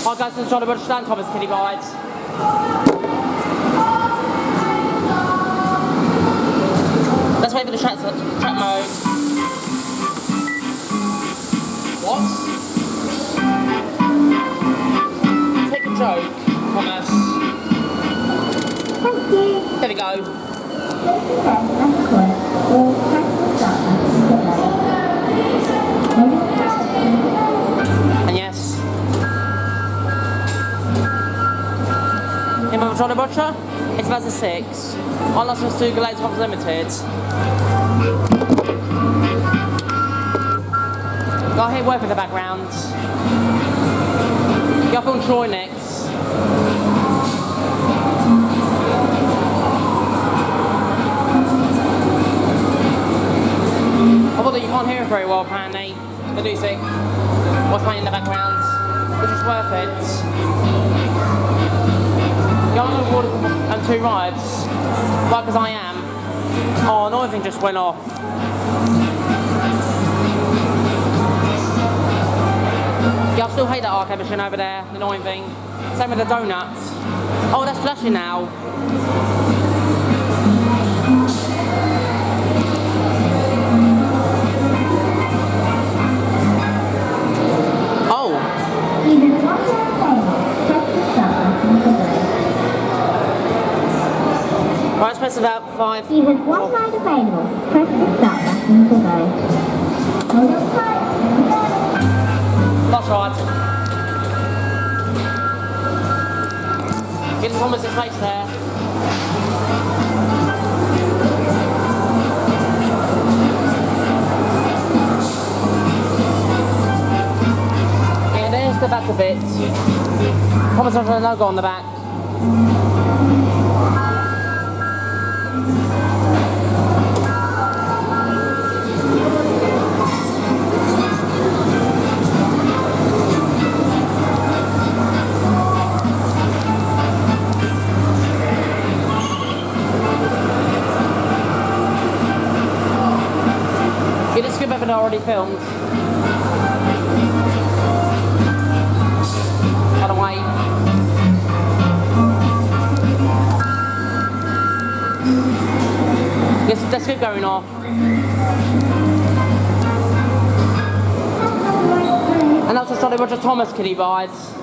Hi guys, it's Johnny Roger and Thomas Kiddie Rides. Let's wait for the chat mode. What? Take a joke, Thomas. Thank you. There we go. And yes. In my Johnny Roger, it's 2006. On license to Galate Hops Limited. Got here work in the background. Got film Troy next. Although you can't hear it very well apparently. The music was playing in the background, which is worth it. Going over and 2 rides, like as I am. Oh, another thing just went off. Yeah, I still hate that arcade machine over there, the annoying thing. Same with the donuts. Oh, that's flashing now. Right, let's press about 5. You have one ride available. Press the start button to go. Hold on tight. Last ride. Get Thomas in place there. And there's the back a bit. Thomas has a logo on the back. It is good, but already filmed. Out of way. Yes, let's get going off. And that's just Johnny Roger Thomas Kiddie Rides.